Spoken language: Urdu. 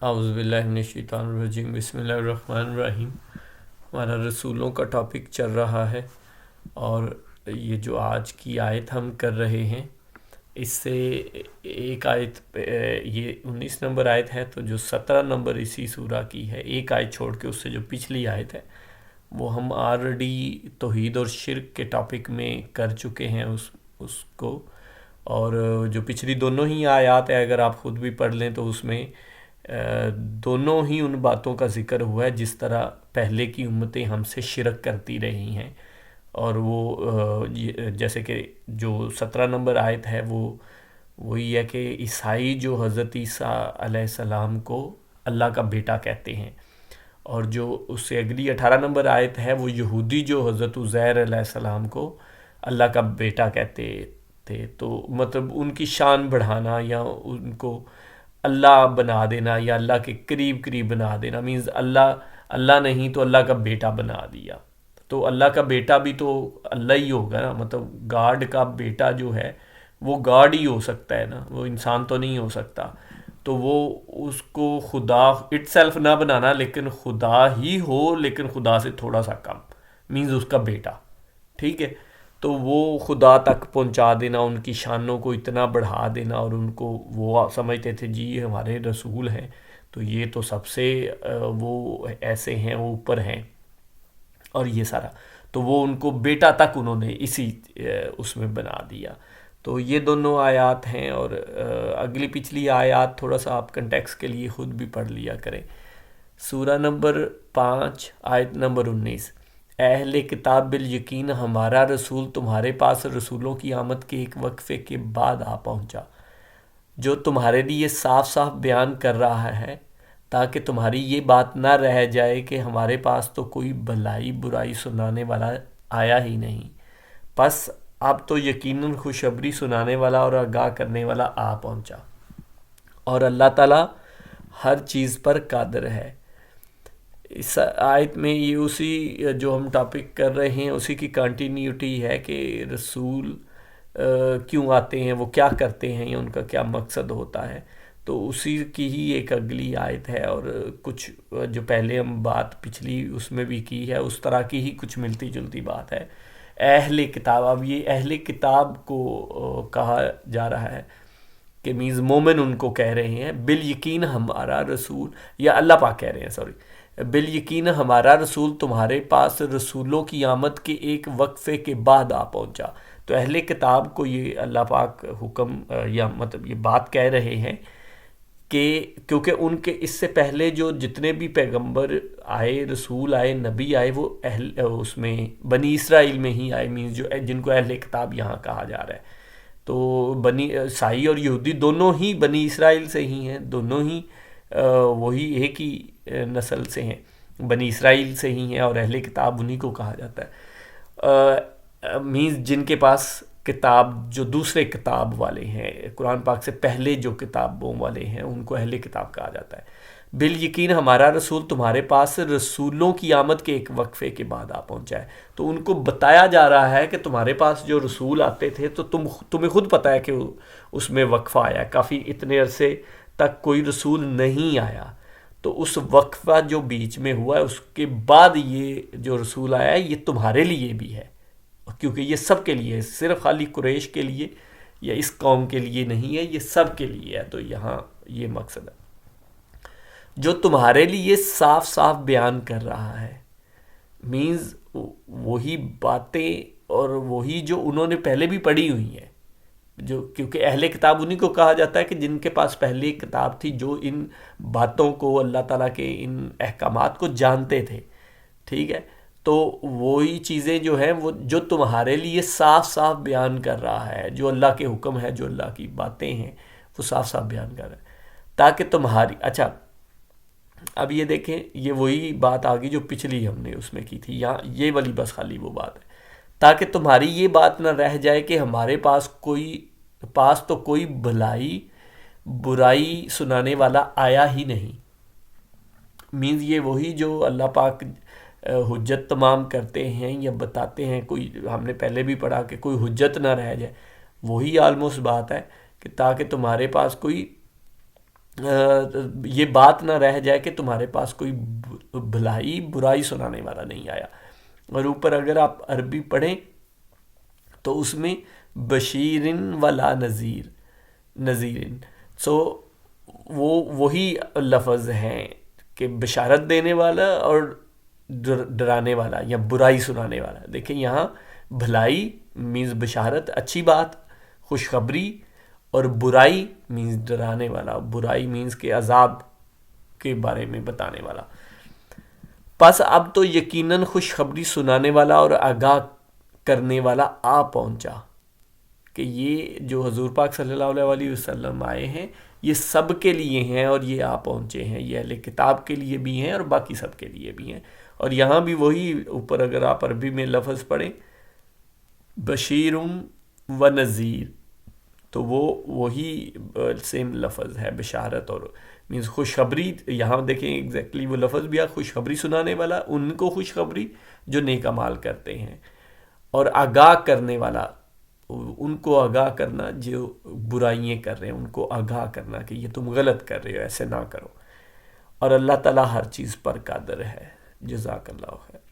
اعوذ باللہ من الشیطان الرجیم، بسم اللہ الرحمن الرحیم۔ ہمارا رسولوں کا ٹاپک چل رہا ہے، اور یہ جو آج کی آیت ہم کر رہے ہیں، اس سے ایک آیت یہ 19 نمبر آیت ہے، تو جو 17 نمبر اسی سورہ کی ہے، ایک آیت چھوڑ کے اس سے جو پچھلی آیت ہے وہ ہم آلریڈی توحید اور شرک کے ٹاپک میں کر چکے ہیں اس کو۔ اور جو پچھلی دونوں ہی آیات ہے، اگر آپ خود بھی پڑھ لیں تو اس میں دونوں ہی ان باتوں کا ذکر ہوا ہے جس طرح پہلے کی امتیں ہم سے شرک کرتی رہی ہیں۔ اور وہ جیسے کہ جو 17 نمبر آیت ہے وہ وہی ہے کہ عیسائی جو حضرت عیسیٰ علیہ السلام کو اللہ کا بیٹا کہتے ہیں، اور جو اس سے اگلی 18 نمبر آیت ہے وہ یہودی جو حضرت عزیر علیہ السلام کو اللہ کا بیٹا کہتے تھے۔ تو مطلب ان کی شان بڑھانا یا ان کو اللہ بنا دینا یا اللہ کے قریب قریب بنا دینا، مینز اللہ نہیں تو اللہ کا بیٹا بنا دیا۔ تو اللہ کا بیٹا بھی تو اللہ ہی ہوگا نا، مطلب گاڈ کا بیٹا جو ہے وہ گاڈ ہی ہو سکتا ہے نا، وہ انسان تو نہیں ہو سکتا۔ تو وہ اس کو خدا اٹ سیلف نہ بنانا، لیکن خدا ہی ہو لیکن خدا سے تھوڑا سا کم، مینز اس کا بیٹا، ٹھیک ہے۔ تو وہ خدا تک پہنچا دینا، ان کی شانوں کو اتنا بڑھا دینا، اور ان کو وہ سمجھتے تھے جی یہ ہمارے رسول ہیں تو یہ تو سب سے وہ ایسے ہیں، وہ اوپر ہیں، اور یہ سارا تو وہ ان کو بیٹا تک انہوں نے اسی اس میں بنا دیا۔ تو یہ دونوں آیات ہیں، اور اگلی پچھلی آیات تھوڑا سا آپ کنٹیکس کے لیے خود بھی پڑھ لیا کریں۔ سورہ نمبر 5 آیت نمبر 19، اے اہل کتاب بالیقین ہمارا رسول تمہارے پاس رسولوں کی آمد کے ایک وقفے کے بعد آ پہنچا، جو تمہارے لیے صاف صاف بیان کر رہا ہے، تاکہ تمہاری یہ بات نہ رہ جائے کہ ہمارے پاس تو کوئی بھلائی برائی سنانے والا آیا ہی نہیں۔ پس اب تو یقیناً خوشخبری سنانے والا اور آگاہ کرنے والا آ پہنچا، اور اللہ تعالیٰ ہر چیز پر قادر ہے۔ اس آیت میں یہ اسی جو ہم ٹاپک کر رہے ہیں اسی کی کنٹینیوٹی ہے کہ رسول کیوں آتے ہیں، وہ کیا کرتے ہیں، یا ان کا کیا مقصد ہوتا ہے۔ تو اسی کی ہی ایک اگلی آیت ہے، اور کچھ جو پہلے ہم بات پچھلی اس میں بھی کی ہے اس طرح کی ہی کچھ ملتی جلتی بات ہے۔ اہل کتاب، اب یہ اہل کتاب کو کہا جا رہا ہے کہ میز مومن ان کو کہہ رہے ہیں، بالیقین ہمارا رسول، یا اللہ پاک کہہ رہے ہیں، سوری، بالیقین ہمارا رسول تمہارے پاس رسولوں کی آمد کے ایک وقفے کے بعد آ پہنچا۔ تو اہل کتاب کو یہ اللہ پاک حکم یا مطلب یہ بات کہہ رہے ہیں کہ کیونکہ ان کے اس سے پہلے جو جتنے بھی پیغمبر آئے، رسول آئے، نبی آئے، وہ اس میں بنی اسرائیل میں ہی آئے، مینز جو جن کو اہل کتاب یہاں کہا جا رہا ہے۔ تو بنی عیسائی اور یہودی دونوں ہی بنی اسرائیل سے ہی ہیں، دونوں ہی وہی ایک ہی نسل سے ہیں، بنی اسرائیل سے ہی ہیں، اور اہل کتاب انہی کو کہا جاتا ہے، مینز جن کے پاس کتاب جو دوسرے کتاب والے ہیں، قرآن پاک سے پہلے جو کتابوں والے ہیں ان کو اہل کتاب کہا جاتا ہے۔ بالیقین ہمارا رسول تمہارے پاس رسولوں کی آمد کے ایک وقفے کے بعد آ پہنچا ہے۔ تو ان کو بتایا جا رہا ہے کہ تمہارے پاس جو رسول آتے تھے تو تمہیں خود پتہ ہے کہ اس میں وقفہ آیا، کافی اتنے عرصے تک کوئی رسول نہیں آیا۔ تو اس وقفہ جو بیچ میں ہوا ہے اس کے بعد یہ جو رسول آیا ہے یہ تمہارے لیے بھی ہے، کیونکہ یہ سب کے لیے، صرف خالی قریش کے لیے یا اس قوم کے لیے نہیں ہے، یہ سب کے لیے ہے۔ تو یہاں یہ مقصد ہے، جو تمہارے لیے صاف صاف بیان کر رہا ہے، مینز وہی باتیں اور وہی جو انہوں نے پہلے بھی پڑھی ہوئی ہیں، جو کیونکہ اہل کتاب انہی کو کہا جاتا ہے کہ جن کے پاس پہلے کتاب تھی، جو ان باتوں کو اللہ تعالیٰ کے ان احکامات کو جانتے تھے، ٹھیک ہے۔ تو وہی چیزیں جو ہیں وہ جو تمہارے لیے صاف صاف بیان کر رہا ہے، جو اللہ کے حکم ہے، جو اللہ کی باتیں ہیں وہ صاف صاف بیان کر رہا ہے، تاکہ تمہاری اچھا اب یہ دیکھیں، یہ وہی بات آگی جو پچھلی ہم نے اس میں کی تھی، یہاں یہ والی بس خالی وہ بات ہے، تاکہ تمہاری یہ بات نہ رہ جائے کہ ہمارے پاس تو کوئی بھلائی برائی سنانے والا آیا ہی نہیں۔ مینز یہ وہی جو اللہ پاک حجت تمام کرتے ہیں یا بتاتے ہیں، کوئی ہم نے پہلے بھی پڑھا کہ کوئی حجت نہ رہ جائے، وہی آلموسٹ بات ہے کہ تاکہ تمہارے پاس کوئی یہ بات نہ رہ جائے کہ تمہارے پاس کوئی بھلائی برائی سنانے والا نہیں آیا. اور اوپر اگر آپ عربی پڑھیں تو اس میں بشیرن ولا نذیرن، سو وہی لفظ ہیں کہ بشارت دینے والا اور ڈرانے والا یا برائی سنانے والا. دیکھیں یہاں بھلائی مینز بشارت، اچھی بات، خوشخبری، اور برائی مینز ڈرانے والا. برائی مینز کہ عذاب کے بارے میں بتانے والا. پس اب تو یقیناً خوشخبری سنانے والا اور آگاہ کرنے والا آ پہنچا کہ یہ جو حضور پاک صلی اللہ علیہ وسلم آئے ہیں یہ سب کے لیے ہیں اور یہ آ پہنچے ہیں. یہ اہل کتاب کے لیے بھی ہیں اور باقی سب کے لیے بھی ہیں. اور یہاں بھی وہی اوپر اگر آپ عربی میں لفظ پڑھیں بشیر و نذیر تو وہی سیم لفظ ہے بشارت اور مینز خوشخبری. یہاں دیکھیں ایگزیکٹلی وہ لفظ بھی ہے، خوشخبری سنانے والا ان کو خوشخبری جو نیک اعمال کرتے ہیں، اور آگاہ کرنے والا ان کو آگاہ کرنا جو برائیاں کر رہے ہیں، ان کو آگاہ کرنا کہ یہ تم غلط کر رہے ہو، ایسے نہ کرو. اور اللہ تعالیٰ ہر چیز پر قادر ہے. جزاک اللہ خیر.